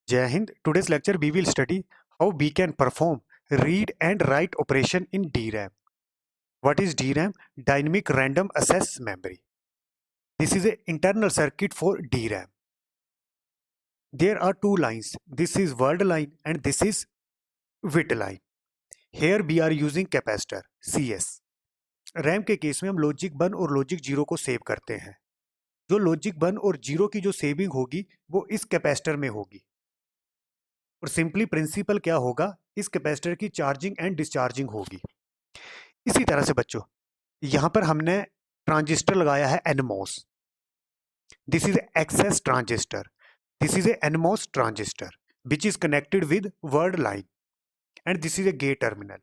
Jai Hind. Today's lecture we will study how we can perform read and write operation in DRAM. What is DRAM? Dynamic Random Access Memory. This is an internal circuit for DRAM. There are two lines. This is word line and this is bit line. Here we are using capacitor CS. RAM के case में हम logic 1 और logic 0 को save करते हैं. जो logic 1 और 0 की जो सेविंग होगी वो इस कैपेसिटर में होगी. और सिंपली प्रिंसिपल क्या होगा, इस कैपेसिटर की चार्जिंग एंड डिस्चार्जिंग होगी. इसी तरह से बच्चों यहां पर हमने ट्रांजिस्टर लगाया है NMOS. This is access transistor. This is a NMOS transistor which is connected with word line and this is a gate terminal.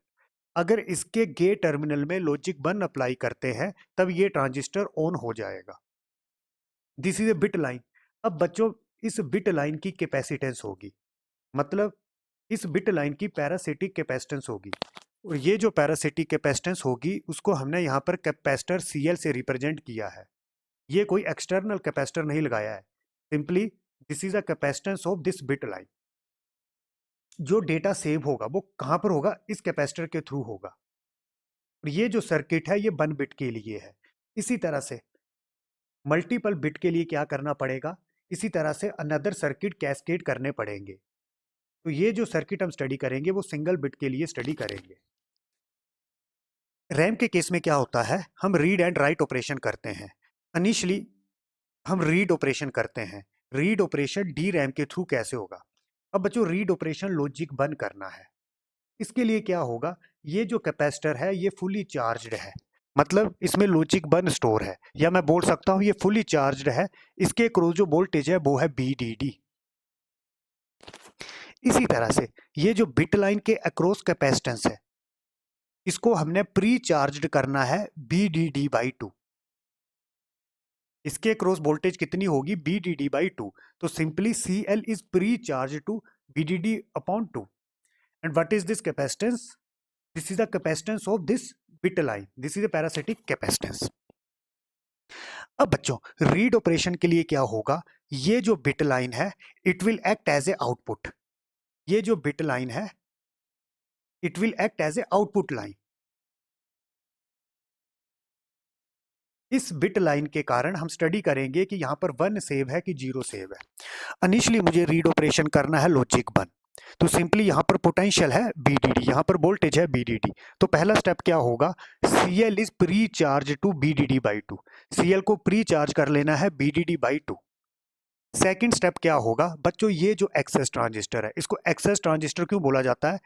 अगर इसके गेट टर्मिनल में लॉजिक 1 अप्लाई करते हैं तब ये ट्रांजिस्टर ऑन हो जाएगा. This is a bit line. अब बच्चों इस बिट लाइन की कैपेसिटेंस होगी, मतलब इस बिट लाइन की पैरासिटिक कैपेसिटेंस होगी. और ये जो पैरासिटिक कैपेसिटेंस होगी उसको हमने यहाँ पर कैपेसिटर CL से रिप्रेजेंट किया है. ये कोई एक्सटर्नल कैपेसिटर नहीं लगाया है. Simply this is a capacitance of this bit line. जो डेटा सेव होगा वो कहाँ पर होगा, इस कैपेसिटर के थ्रू होगा. और ये जो सर्किट है ये 1 बिट के लिए है. इसी तरह से मल्टीपल बिट के लिए क्या करना पड़ेगा, इसी तरह से अनदर सर्किट कैस्केड करने पड़ेंगे. तो ये जो सर्किट हम स्टडी करेंगे वो सिंगल बिट के लिए स्टडी करेंगे. रैम के केस में क्या होता है, हम रीड एंड राइट ऑपरेशन करते हैं. इनिशियली हम रीड ऑपरेशन करते हैं. रीड ऑपरेशन डी रैम के थ्रू कैसे होगा. अब बच्चों रीड ऑपरेशन लॉजिक बंद करना है. इसके लिए क्या होगा, ये जो कैपेसिटर है ये फुली चार्ज्ड है, मतलब इसमें लॉजिक बन स्टोर है, या मैं बोल सकता हूं ये फुली चार्ज्ड है. इसके क्रॉस जो वोल्टेज है वो है VDD. इसी तरह से ये जो बिट लाइन के अक्रॉस कैपेसिटेंस है इसको हमने प्री चार्ज्ड करना है VDD/2. इसके क्रॉस वोल्टेज कितनी होगी, VDD/2. तो simply CL is pre charge to VDD/2. And what is this capacitance, this is the capacitance of this bit line. This is a parasitic capacitance. अब बच्चों read operation के लिए क्या होगा, ये जो बिट लाइन है it will act as a output. ये जो बिट लाइन है it will act as a output line. इस बिट लाइन के कारण हम स्टडी करेंगे कि यहाँ पर 1 सेव है कि 0 सेव है. इनिशियली मुझे रीड ऑपरेशन करना है लॉजिक 1. तो सिंपली यहाँ पर पोटेंशियल है VDD, यहाँ पर वोल्टेज है VDD. तो पहला स्टेप क्या होगा, CL is pre charge to VDD/2. CL को प्री चार्ज कर लेना है VDD/2. सेकेंड स्टेप क्या होगा बच्चों, ये जो एक्सेस ट्रांजिस्टर है इसको एक्सेस ट्रांजिस्टर क्यों बोला जाता है,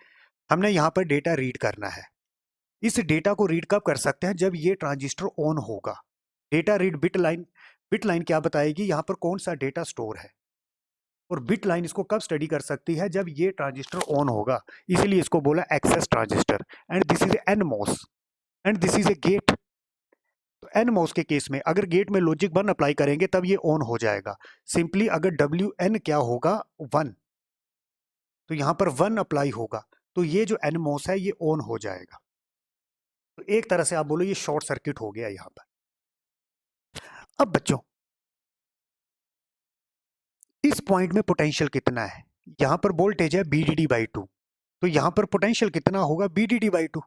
हमने यहाँ पर डेटा रीड करना है. इस डेटा को रीड कब कर सकते हैं, जब ये ट्रांजिस्टर ऑन होगा. Data read bit line. Bit line क्या बताएगी यहाँ पर कौन सा डेटा स्टोर है. और बिट लाइन इसको कब स्टडी कर सकती है, जब ये ट्रांजिस्टर ऑन होगा. इसीलिए इसको बोला access transistor. And this is NMOS and this is a gate. तो NMOS के केस में अगर गेट में लॉजिक 1 अप्लाई करेंगे तब ये ऑन हो जाएगा. सिंपली अगर WN क्या होगा 1, तो यहाँ पर 1 अप्लाई होगा तो ये जो NMOS है ये ऑन हो जाएगा. तो एक तरह से आप बोलो ये शॉर्ट सर्किट हो गया यहाँ पर. अब बच्चों इस पॉइंट में पोटेंशियल कितना है, यहां पर वोल्टेज है VDD/2. तो यहां पर पोटेंशियल कितना होगा VDD/2.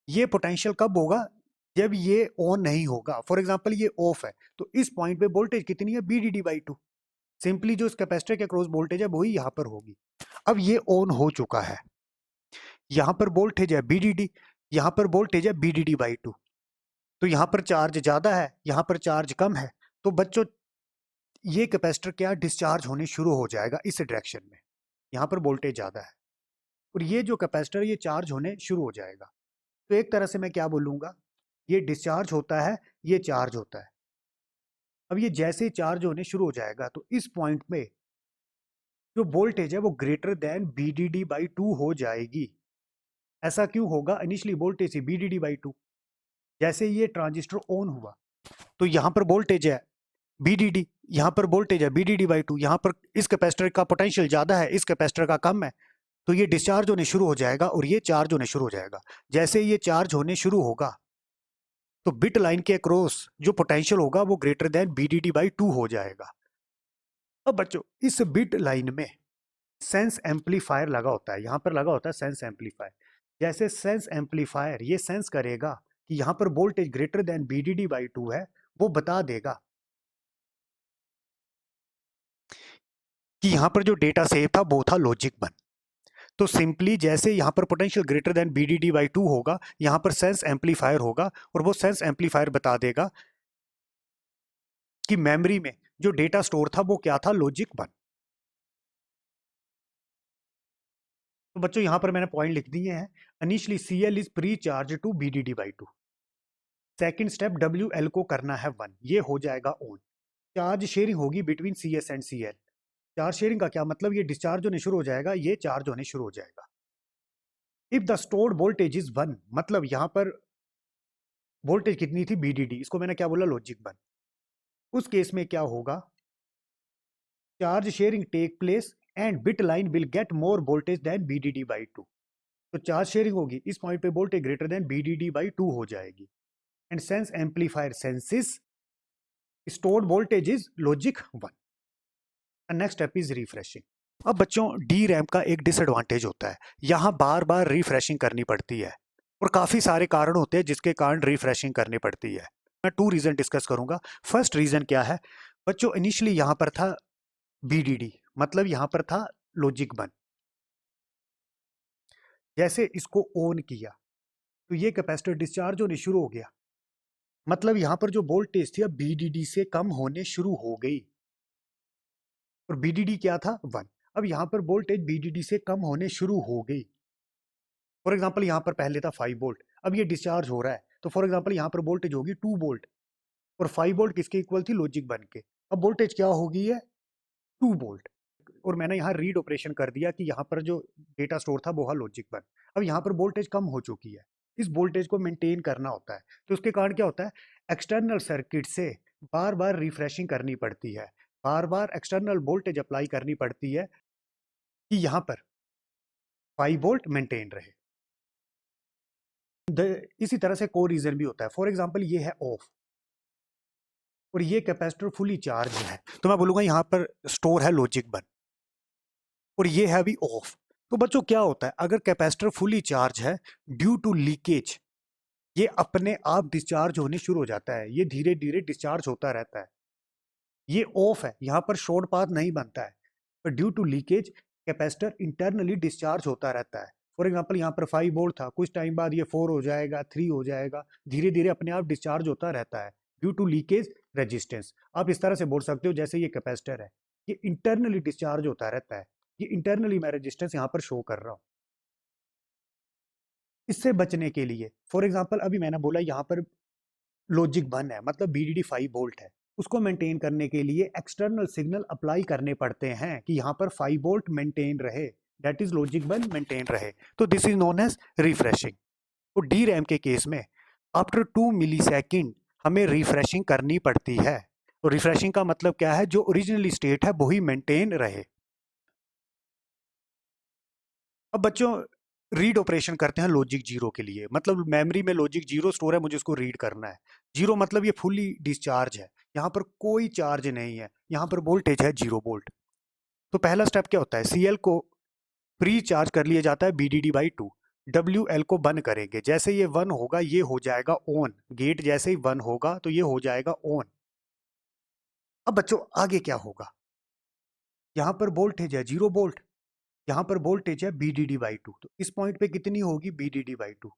ये पोटेंशियल कब होगा, जब ये ऑन नहीं होगा. फॉर एग्जांपल ये ऑफ है तो इस पॉइंट पे वोल्टेज कितनी है VDD/2. सिंपली जो इस कैपेसिटर के क्रॉस वोल्टेज है वही यहां पर होगी. अब ये ऑन हो चुका है, यहां पर वोल्टेज है VDD, यहां पर वोल्टेज है VDD/2. तो यहां पर चार्ज ज्यादा है, यहां पर चार्ज कम है. तो बच्चों ये कैपेसिटर क्या डिस्चार्ज होने शुरू हो जाएगा इस डायरेक्शन में. यहाँ पर वोल्टेज ज़्यादा है और ये जो कैपेसिटर ये चार्ज होने शुरू हो जाएगा. तो एक तरह से मैं क्या बोलूँगा, ये डिस्चार्ज होता है, ये चार्ज होता है. अब ये जैसे ही चार्ज होने शुरू हो जाएगा तो इस पॉइंट में जो वोल्टेज है वो ग्रेटर देन VDD/2 हो जाएगी. ऐसा क्यों होगा, इनिशियली वोल्टेज थी VDD/2. जैसे ये ट्रांजिस्टर ऑन हुआ तो यहाँ पर वोल्टेज है VDD, यहाँ पर वोल्टेज है VDD/2. यहाँ पर इस कैपेसिटर का पोटेंशियल ज़्यादा है, इस कैपेसिटर का कम है. तो ये डिस्चार्ज होने शुरू हो जाएगा और ये चार्ज होने शुरू हो जाएगा. जैसे ये चार्ज होने शुरू होगा तो बिट लाइन के अक्रॉस जो पोटेंशियल होगा वो ग्रेटर देन VDD/2 हो जाएगा. अब बच्चों इस बिट लाइन में सेंस एम्पलीफायर लगा होता है, यहाँ पर लगा होता है सेंस एम्पलीफायर। जैसे सेंस एम्पलीफायर ये सेंस करेगा कि यहाँ पर वोल्टेज ग्रेटर देन BDD/2 है, वो बता देगा कि यहाँ पर जो डेटा सेव था वो था लॉजिक 1। तो सिंपली जैसे यहाँ पर पोटेंशियल ग्रेटर देन BDD/2 होगा, यहाँ पर सेंस एम्पलीफायर होगा और वो सेंस एम्पलीफायर बता देगा कि मेमोरी में जो डेटा स्टोर था वो क्या था, लॉजिक 1। तो बच्चों यहाँ पर मैंने पॉइंट लिख दिए हैं। Initially CL is pre charge to BDD/2। Second step WL को करना है 1, ये हो जाएगा ऑन। चार्ज शेयरिंग होगी between CS and CL। Charge sharing का क्या मतलब, ये डिस्चार्ज होने शुरू हो जाएगा, ये चार्ज होने शुरू हो जाएगा। If the stored voltage is 1, मतलब यहाँ पर वोल्टेज कितनी थी BDD, इसको मैंने क्या बोला, लॉजिक 1। उस केस में क्या होगा, charge sharing take place and bit line will get more voltage than BDD/2। तो चार्ज शेयरिंग होगी, इस पॉइंट पे वोल्टेज ग्रेटर देन BDD/2 हो जाएगी। And sense amplifier senses stored voltage is logic 1। Next step is refreshing. अब बच्चों D RAM का एक डिसएडवांटेज होता है, यहाँ बार बार रिफ्रेशिंग करनी पड़ती है और काफ़ी सारे कारण होते हैं जिसके कारण रिफ्रेशिंग करनी पड़ती है। मैं 2 रीज़न डिस्कस करूंगा। फर्स्ट रीज़न क्या है बच्चों, इनिशियली यहाँ पर था BDD, मतलब यहाँ पर था लॉजिक 1। जैसे इसको ऑन किया तो ये कैपेसिटर डिस्चार्ज होने शुरू हो गया, मतलब यहाँ पर जो वोल्टेज थी अब BDD से कम होने शुरू हो गई और BDD क्या था, 1। अब यहाँ पर वोल्टेज BDD से कम होने शुरू हो गई। फॉर एग्जाम्पल यहाँ पर पहले था 5 वोल्ट, अब ये डिस्चार्ज हो रहा है, तो फॉर एग्जाम्पल यहाँ पर वोल्टेज होगी 2 वोल्ट और 5 वोल्ट किसके इक्वल थी, लॉजिक 1 के। अब वोल्टेज क्या होगी है, 2 वोल्ट। और मैंने यहाँ रीड ऑपरेशन कर दिया कि यहाँ पर जो डेटा स्टोर था वो है लॉजिक 1। अब यहाँ पर वोल्टेज कम हो चुकी है, इस वोल्टेज को मेंटेन करना होता है, तो उसके कारण क्या होता है, एक्सटर्नल सर्किट से बार बार रिफ्रेशिंग करनी पड़ती है, बार बार एक्सटर्नल वोल्टेज अप्लाई करनी पड़ती है कि यहाँ पर 5 वोल्ट मेंटेन रहे। इसी तरह से कोई रीजन भी होता है, फॉर एग्जाम्पल ये है ऑफ और ये कैपेसिटर फुली चार्ज है, तो मैं बोलूंगा यहाँ पर स्टोर है लॉजिक 1 और ये है अभी ऑफ। तो बच्चों क्या होता है, अगर कैपेसिटर फुली चार्ज है, ड्यू टू लीकेज ये अपने आप डिस्चार्ज होने शुरू हो जाता है, ये धीरे धीरे डिस्चार्ज होता रहता है। ये ऑफ है, यहाँ पर शॉर्ट पाथ नहीं बनता है, पर due to leakage capacitor internally discharge होता रहता है। फॉर एग्जाम्पल यहाँ पर 5 वोल्ट था, कुछ टाइम बाद ये 4 हो जाएगा, 3 हो जाएगा, धीरे धीरे अपने आप डिस्चार्ज होता रहता है ड्यू टू लीकेज रेजिस्टेंस। आप इस तरह से बोल सकते हो जैसे ये कैपेसिटर है, ये इंटरनली डिस्चार्ज होता रहता है, ये इंटरनली मैं रेजिस्टेंस यहाँ पर शो कर रहा हूँ। इससे बचने के लिए फॉर एग्जाम्पल अभी मैंने बोला यहाँ पर लॉजिक 1 है, मतलब BDD 5 वोल्ट है, उसको मेंटेन करने के लिए एक्सटर्नल सिग्नल अप्लाई करने पड़ते हैं कि यहाँ पर 5 वोल्ट मेंटेन रहे, दैट इज लॉजिक 1 मेंटेन रहे, तो this is known as refreshing. तो डी रैम के केस में आफ्टर 2 मिलीसेकंड हमें रिफ्रेशिंग करनी पड़ती है। तो रिफ्रेशिंग का मतलब क्या है, जो ओरिजिनली स्टेट है वही मेंटेन रहे। अब बच्चों रीड ऑपरेशन करते हैं लॉजिक 0 के लिए, मतलब मेमोरी में लॉजिक 0 स्टोर है, मुझे उसको रीड करना है। 0 मतलब ये फुली डिस्चार्ज है, यहाँ पर कोई चार्ज नहीं है, यहाँ पर वोल्टेज है 0 वोल्ट। तो पहला स्टेप क्या होता है, CL को प्री चार्ज कर लिया जाता है BDD/2। WL को बंद करेंगे, जैसे ये 1 होगा ये हो जाएगा ऑन, गेट जैसे ही 1 होगा तो ये हो जाएगा ऑन। अब बच्चों आगे क्या होगा, यहाँ पर वोल्टेज है 0 वोल्ट, यहाँ पर वोल्टेज है BDD/2, तो इस पॉइंट पे कितनी होगी BDD/2।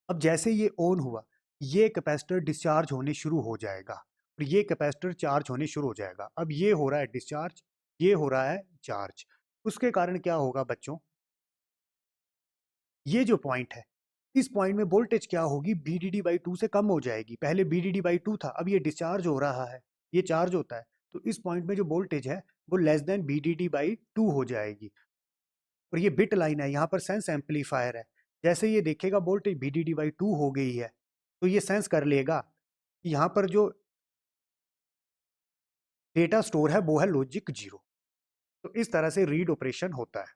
अब जैसे ये ऑन हुआ, ये कैपेसिटर डिस्चार्ज होने शुरू हो जाएगा और ये कैपेसिटर चार्ज होने शुरू हो जाएगा। अब ये हो रहा है डिस्चार्ज, ये हो रहा है चार्ज, उसके कारण क्या होगा बच्चों, ये जो पॉइंट है इस पॉइंट में वोल्टेज क्या होगी, BDD/2 से कम हो जाएगी। पहले BDD/2 था, अब ये डिस्चार्ज हो रहा है, ये चार्ज होता है, तो इस पॉइंट में जो वोल्टेज है वो लेस देन BDD/2 हो जाएगी। और ये बिट लाइन है, यहाँ पर सेंस एम्पलीफायर है, जैसे ये देखेगा वोल्टेज BDD/2 हो गई है तो ये सेंस कर लेगा कि यहाँ पर जो डेटा स्टोर है वो है लॉजिक 0। तो इस तरह से रीड ऑपरेशन होता है।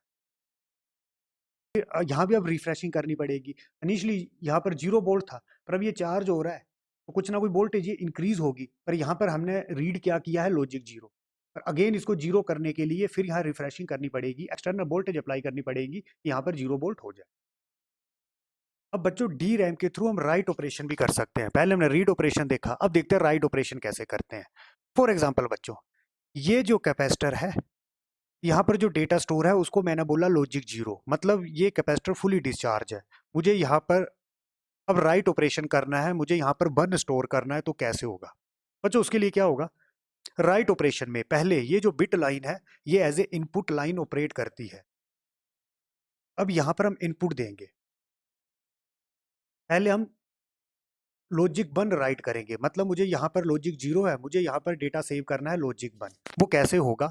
यहाँ भी अब रिफ्रेशिंग करनी पड़ेगी। इनिशियली यहाँ पर 0 वोल्ट था, पर अब ये चार्ज हो रहा है तो कुछ ना कोई वोल्टेज ये इंक्रीज होगी, पर यहाँ पर हमने रीड क्या किया है, लॉजिक 0। और अगेन इसको जीरो करने के लिए फिर यहाँ रिफ्रेशिंग करनी पड़ेगी, एक्सटर्नल वोल्टेज अप्लाई करनी पड़ेगी, यहाँ पर 0 वोल्ट हो जाए। अब बच्चों डी रैम के थ्रू हम राइट ऑपरेशन भी कर सकते हैं। पहले हमने रीड ऑपरेशन देखा, अब देखते हैं राइट ऑपरेशन कैसे करते हैं। फॉर एग्जाम्पल बच्चों, ये जो कैपेसिटर है, यहाँ पर जो डेटा स्टोर है उसको मैंने बोला लॉजिक 0, मतलब ये कैपेसिटर फुली डिस्चार्ज है। मुझे यहाँ पर अब राइट ऑपरेशन करना है, मुझे यहाँ पर 1 स्टोर करना है, तो कैसे होगा बच्चों? उसके लिए क्या होगा, राइट ऑपरेशन में पहले ये जो बिट लाइन है ये as a input line operate करती है। अब यहाँ पर हम इनपुट देंगे, पहले हम लॉजिक 1 राइट करेंगे, मतलब मुझे यहाँ पर लॉजिक 0 है, मुझे यहाँ पर डेटा सेव करना है लॉजिक 1। वो कैसे होगा,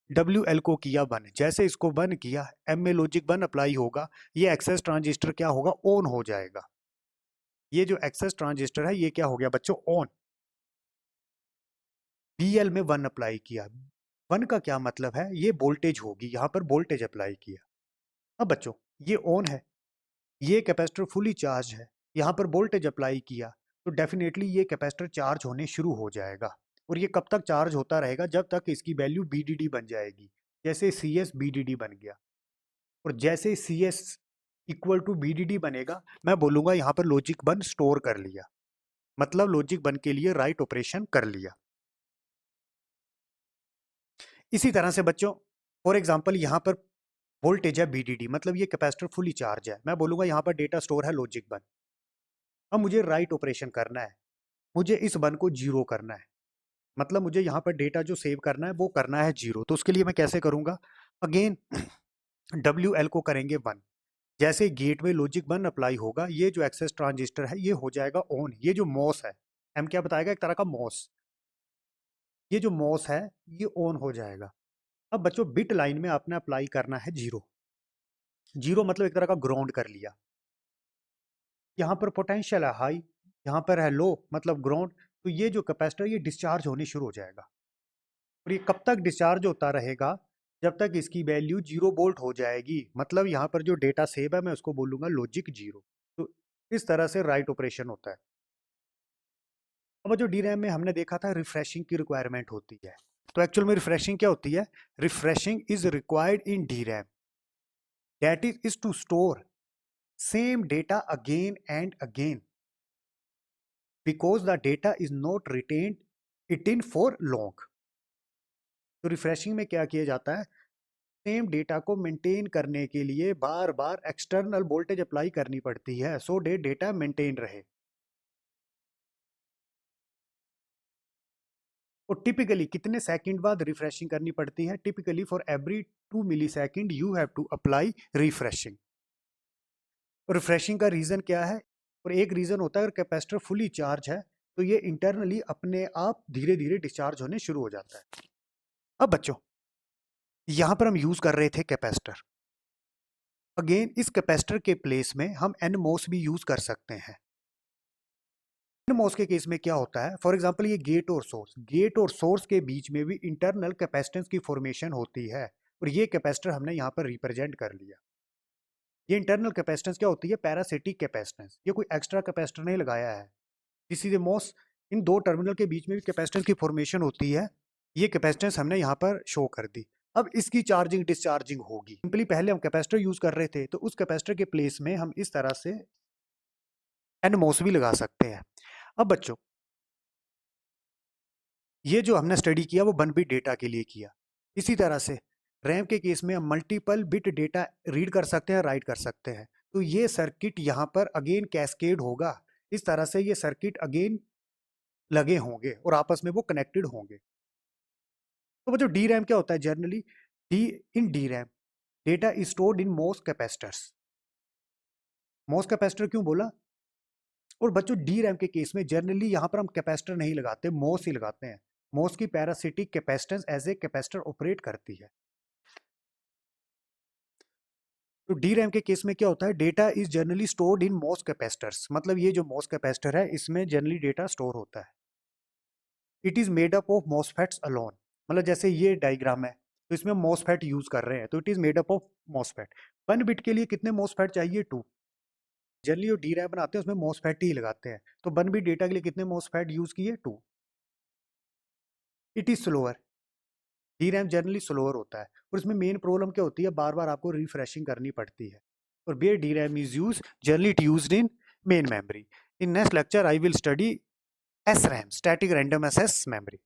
WL को किया 1, जैसे इसको 1 किया, M में लॉजिक 1 अप्लाई होगा, ये एक्सेस ट्रांजिस्टर क्या होगा, ऑन हो जाएगा। ये जो एक्सेस ट्रांजिस्टर है ये क्या हो गया बच्चों, ऑन। BL में 1 अप्लाई किया, 1 का क्या मतलब है, ये वोल्टेज होगी, यहाँ पर वोल्टेज अप्लाई किया। अब बच्चों ये ऑन है, ये कैपेसिटर फुली चार्ज है, यहाँ पर वोल्टेज अप्लाई किया, तो डेफिनेटली ये कैपेसिटर चार्ज होने शुरू हो जाएगा। और ये कब तक चार्ज होता रहेगा, जब तक इसकी वैल्यू BDD बन जाएगी। जैसे CS BDD बन गया, और जैसे CS इक्वल टू BDD बनेगा, मैं बोलूँगा यहाँ पर लॉजिक 1 स्टोर कर लिया, मतलब लॉजिक 1 के लिए राइट ऑपरेशन कर लिया। इसी तरह से बच्चों, फॉर एग्जाम्पल यहाँ पर वोल्टेज है BDD, मतलब ये कैपेसिटर फुली चार्ज है, मैं बोलूँगा यहाँ पर डेटा स्टोर है लॉजिक 1। अब मुझे राइट ऑपरेशन करना है, मुझे इस 1 को 0 करना है, मतलब मुझे यहाँ पर डेटा जो सेव करना है वो करना है 0। तो उसके लिए मैं कैसे करूँगा, अगेन WL को करेंगे 1, जैसे गेट में लॉजिक 1 अप्लाई होगा, ये जो एक्सेस ट्रांजिस्टर है ये हो जाएगा ऑन। ये जो मॉस है, हम क्या बताएगा, एक तरह का मॉस, ये जो मॉस है ये ऑन हो जाएगा। अब बच्चों बिट लाइन में आपने अप्लाई करना है 0, 0 मतलब एक तरह का ग्राउंड कर लिया। यहाँ पर पोटेंशियल है हाई, यहाँ पर है लो, मतलब ग्राउंड। तो ये जो कैपेसिटर ये डिस्चार्ज होने शुरू हो जाएगा, और ये कब तक डिस्चार्ज होता रहेगा, जब तक इसकी वैल्यू 0 वोल्ट हो जाएगी, मतलब यहाँ पर जो डेटा सेव है मैं उसको बोलूँगा लॉजिक 0। तो इस तरह से राइट ऑपरेशन होता है। अब जो DRAM में हमने देखा था रिफ्रेशिंग की रिक्वायरमेंट होती है, तो एक्चुअल में रिफ्रेशिंग क्या होती है, refreshing is required in DRAM, that is to store same data again and again because the data is not retained it in for long। तो रिफ्रेशिंग में क्या किया जाता है, सेम डेटा को मेंटेन करने के लिए बार बार एक्सटर्नल वोल्टेज अप्लाई करनी पड़ती है, सो डेटा मेंटेन रहे। और टिपिकली कितने सेकंड बाद रिफ्रेशिंग करनी पड़ती है, typically for every 2 millisecond you have to apply refreshing. Refreshing का रीजन क्या है, और एक रीजन होता है अगर कैपेसिटर फुली चार्ज है तो ये इंटरनली अपने आप धीरे धीरे डिस्चार्ज होने शुरू हो जाता है। अब बच्चों यहां पर हम यूज कर रहे थे कैपेसिटर, अगेन इस कैपेसिटर के प्लेस में हम NMOS भी यूज कर सकते हैं। NMOS के केस में क्या होता है, फॉर एग्जांपल ये गेट और सोर्स के बीच में भी इंटरनल कैपेसिटेंस की फॉर्मेशन होती है, और ये कैपेसिटर हमने यहाँ पर रिप्रेजेंट कर लिया। ये इंटरनल कैपेसिटेंस क्या होती है, पैरासिटिक कैपेसिटेंस, ये कोई एक्स्ट्रा कैपेसिटर नहीं लगाया है। इसी मोस इन दो टर्मिनल के बीच में भी कैपेसिटेंस की फॉर्मेशन होती है, ये कैपेसिटेंस हमने यहाँ पर शो कर दी। अब इसकी चार्जिंग डिस्चार्जिंग होगी, सिंपली पहले हम कैपेसिटर यूज कर रहे थे तो उस कैपेसिटर के प्लेस में हम इस तरह से NMOS भी लगा सकते हैं। अब बच्चों ये जो हमने स्टडी किया वो 1 बिट डेटा के लिए किया, इसी तरह से रैम के केस में हम मल्टीपल बिट डेटा रीड कर सकते हैं, राइट कर सकते हैं। तो ये सर्किट यहाँ पर अगेन कैस्केड होगा, इस तरह से ये सर्किट अगेन लगे होंगे और आपस में वो कनेक्टेड होंगे। तो जो डी रैम क्या होता है, generally D RAM data is stored in most capacitors. Most capacitor क्यों बोला, और बच्चों डी रैम के केस में जनरली यहाँ पर हम कैपेसिटर नहीं लगाते, मोस ही लगाते हैं। मोस की parasitic capacitance as a capacitor operate करती है। तो डी रैम के केस में क्या होता है, data is generally stored in most capacitors, मतलब ये जो मोस्ट कैपेसिटर है इसमें जनरली डेटा स्टोर होता है। It is made up of MOSFETs alone, मतलब जैसे ये डायग्राम है तो इसमें मॉसफेट यूज कर रहे हैं, तो it is made up of MOSFET. 1 bit के लिए कितने मॉसफेट चाहिए, 2। जनरली जो डी रैम बनाते हैं उसमें मॉसफेट ही लगाते हैं, तो 1 बिट डेटा के लिए कितने मॉसफेट यूज किए, 2। It is slower, DRAM generally slower होता है और इसमें मेन प्रॉब्लम क्या होती है, बार बार आपको रिफ्रेशिंग करनी पड़ती है। और where DRAM is used, generally it used in main memory. In next lecture I will study SRAM, static random access memory.